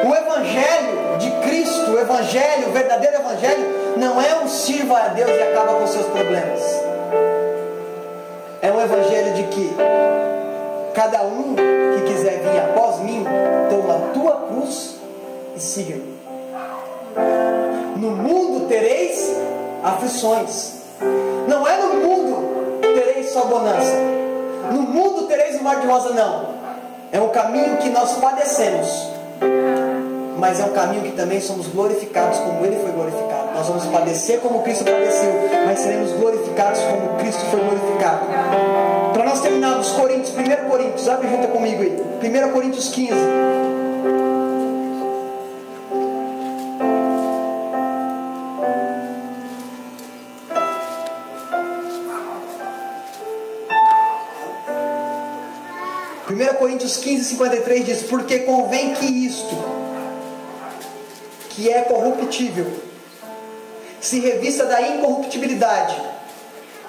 O Evangelho de Cristo, o Evangelho, o verdadeiro Evangelho, não é um sirva a Deus e acaba com seus problemas. É um Evangelho de que cada um que quiser vir após mim, toma a tua cruz e siga-me. No mundo tereis aflições. Não é no mundo tereis só bonança. No mundo tereis um mar de rosa, não. É um caminho que nós padecemos, mas é um caminho que também somos glorificados como Ele foi glorificado. Nós vamos padecer como Cristo padeceu, mas seremos glorificados como Cristo foi glorificado. Para nós terminarmos Coríntios, 1 Coríntios, abre junto comigo aí, 1 Coríntios 15. Coríntios 15, 53 diz: porque convém que isto, que é corruptível, se revista da incorruptibilidade,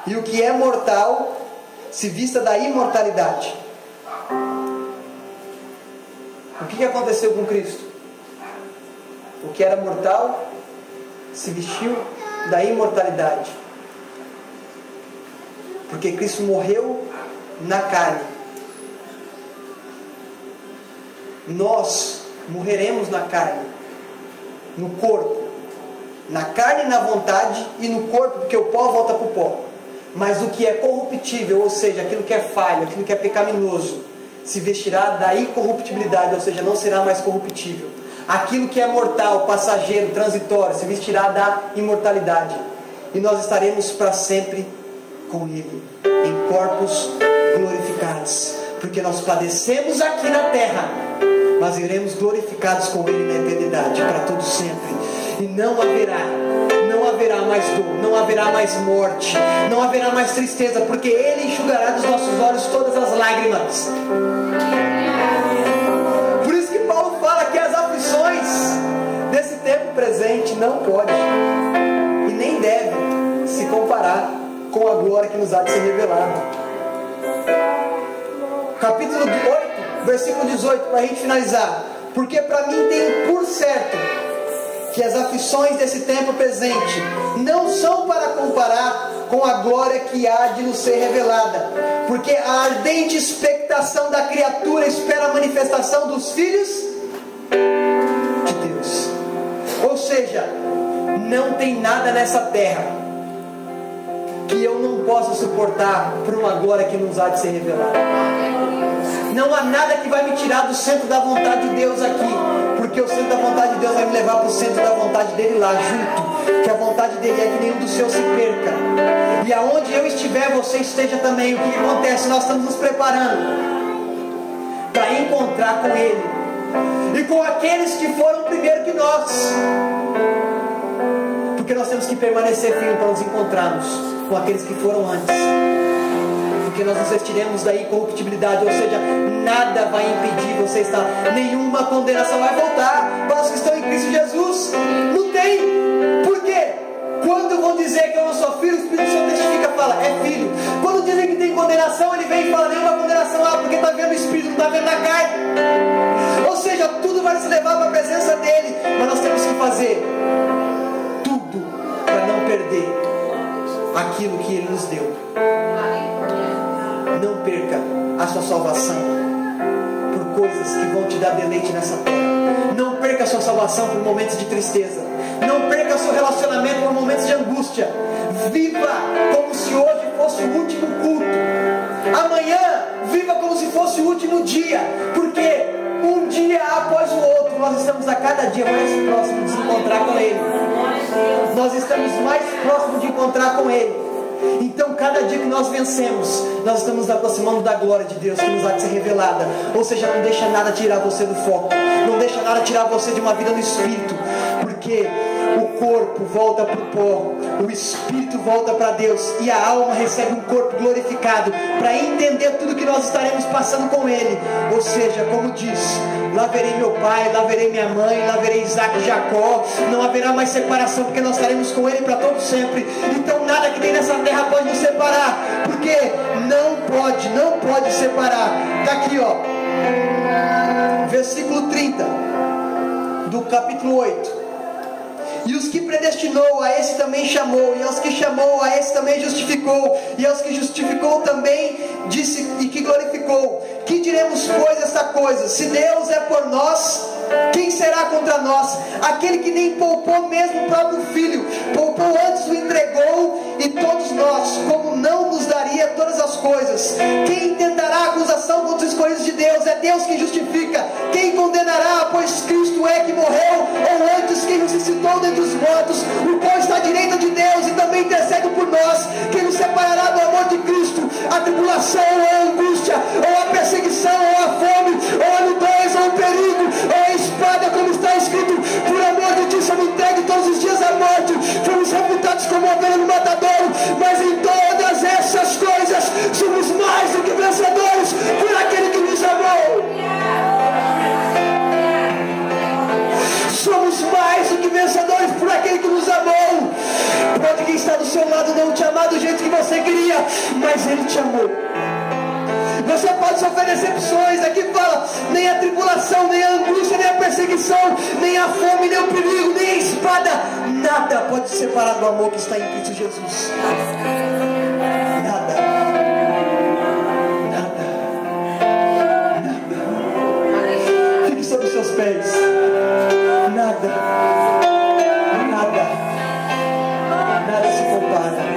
e o que é mortal se vista da imortalidade. O que aconteceu com Cristo? O que era mortal se vestiu da imortalidade, porque Cristo morreu na carne. Nós morreremos na carne, no corpo, na carne e na vontade, e no corpo, porque o pó volta para o pó. Mas o que é corruptível, ou seja, aquilo que é falho, aquilo que é pecaminoso, se vestirá da incorruptibilidade, ou seja, não será mais corruptível. Aquilo que é mortal, passageiro, transitório, se vestirá da imortalidade. E nós estaremos para sempre com Ele, em corpos glorificados. Porque nós padecemos aqui na terra, mas iremos glorificados com Ele na eternidade, para todo sempre. E não haverá mais dor, não haverá mais morte, não haverá mais tristeza, porque Ele enxugará dos nossos olhos todas as lágrimas. Por isso que Paulo fala que as aflições desse tempo presente não podem e nem devem se comparar com a glória que nos há de ser revelada. Capítulo 8, versículo 18, para a gente finalizar. Porque para mim tenho por certo que as aflições desse tempo presente não são para comparar com a glória que há de nos ser revelada. Porque a ardente expectação da criatura espera a manifestação dos filhos de Deus. Ou seja, não tem nada nessa terra que eu não possa suportar por uma glória que nos há de ser revelada. Não há nada que vai me tirar do centro da vontade de Deus aqui, porque o centro da vontade de Deus vai me levar para o centro da vontade dele lá junto, que a vontade dele é que nenhum dos seus se perca, e aonde eu estiver você esteja também. O que acontece? Nós estamos nos preparando para encontrar com Ele e com aqueles que foram primeiro que nós, porque nós temos que permanecer firmes para nos encontrarmos com aqueles que foram antes, porque nós nos vestiremos da incorruptibilidade, ou seja, nada vai impedir você estar, nenhuma condenação vai voltar para os que estão em Cristo Jesus. Não tem. Por quê? Quando vão dizer que eu não sou filho, o Espírito Santo testifica, fala, é filho. Quando dizem que tem condenação, ele vem e fala, nenhuma condenação, porque está vendo o Espírito, não está vendo a carne. Ou seja, tudo vai se levar para a presença dele, mas nós temos que fazer tudo para não perder aquilo que ele nos deu. Não perca a sua salvação por coisas que vão te dar deleite nessa terra. Não perca a sua salvação por momentos de tristeza. Não perca o seu relacionamento por momentos de angústia. Viva como se hoje fosse o último culto. Amanhã, viva como se fosse o último dia. Porque um dia após o outro, nós estamos a cada dia mais próximos de se encontrar com Ele. Nós estamos mais próximos de encontrar com Ele. Então cada dia que nós vencemos, nós estamos nos aproximando da glória de Deus que nos há de ser revelada. Ou seja, não deixa nada tirar você do foco, não deixa nada tirar você de uma vida no Espírito, porque o corpo volta para o pó, o Espírito volta para Deus, e a alma recebe um corpo glorificado para entender tudo que nós estaremos passando com Ele. Ou seja, como diz, lá verei meu pai, lá verei minha mãe, lá verei Isaac e Jacó. Não haverá mais separação, porque nós estaremos com Ele para todo sempre. Então nada que tem nessa terra pode nos separar, porque não pode separar. Está aqui, ó, versículo 30 do capítulo 8. E os que predestinou, a esse também chamou, e aos que chamou, a esse também justificou, e aos que justificou também disse e que glorificou. Que diremos, pois, essa coisa? Se Deus é por nós, quem será contra nós? Aquele que nem poupou mesmo o próprio Filho, poupou antes, o entregou, e todos nós, como não nos daria todas as coisas. Quem tentará acusação contra os escolhidos de Deus? É Deus quem justifica. Quem condenará? Pois Cristo é que morreu, ou antes quem ressuscitou dentre os mortos, o qual está à direita de Deus e também intercede por nós. Quem nos separará do amor de Cristo? A tribulação, ou a angústia, ou a perseguição, ou a fome, ou a nudez, ou o perigo, ou a espada, como está escrito: por amor de ti somos entregues todos os dias à morte, fomos reputados como ovelha no matadouro. Mas em todas essas coisas somos mais do que vencedores por aquele que nos amou. Somos mais do que vencedores por aquele que nos amou. Pode quem está do seu lado não te amar do jeito que você queria, mas ele te amou. Você pode sofrer decepções. Aqui fala: nem a tribulação, nem a angústia, nem a perseguição, nem a fome, nem o perigo, nem a espada, nada pode separar do amor que está em Cristo Jesus. Nada. Fique sobre os seus pés. Nada se compara.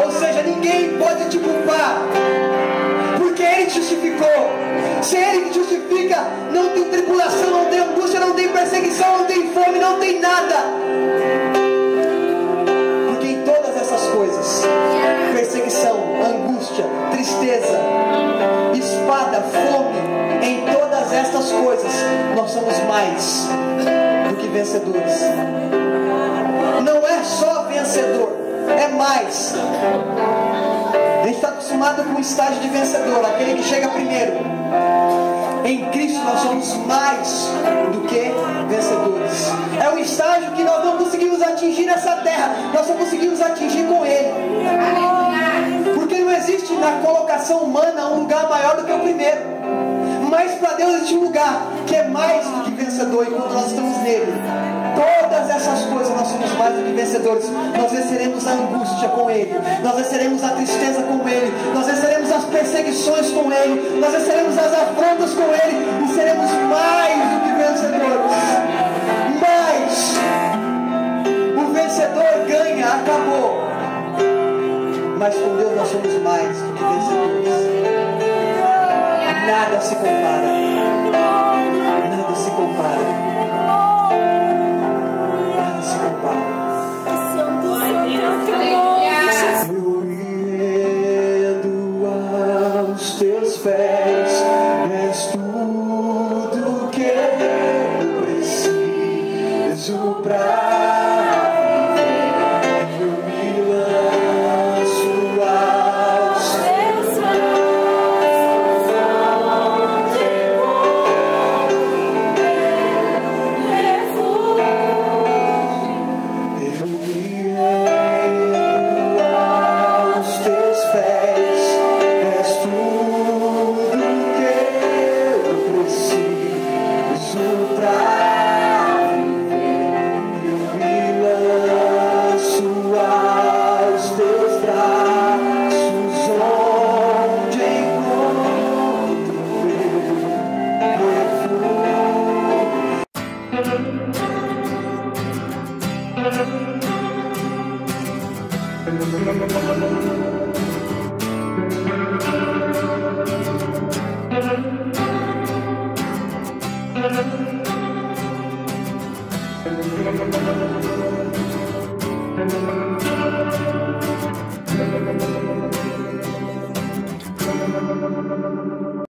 Ou seja, ninguém pode te culpar, porque Ele te justificou. Se Ele te justifica, não tem tribulação, não tem angústia, não tem perseguição, não tem fome, não tem nada. Porque em todas essas coisas, perseguição, angústia, tristeza, espada, fome, em todas estas coisas nós somos mais do que vencedores. Não é só vencedor, é mais. A gente está acostumado com o estágio de vencedor, aquele que chega primeiro. Em Cristo nós somos mais do que vencedores. É um estágio que nós não conseguimos atingir nessa terra, nós só conseguimos atingir com Ele. Porque não existe na colocação humana um lugar maior do que o primeiro. Mas para Deus existe um lugar que é mais do que vencedor, e quando nós estamos nele, todas essas coisas nós somos mais do que vencedores. Nós venceremos a angústia com Ele, nós venceremos a tristeza com Ele, nós venceremos as perseguições com Ele, nós venceremos as afrontas com Ele, e seremos mais do que vencedores. Mas o vencedor ganha, acabou. Mas com Deus nós somos mais do que vencedores. Nada se compara. Nada se compara. Nada se compara. Eu me rendo aos teus pés. És tudo que eu preciso pra Thank you.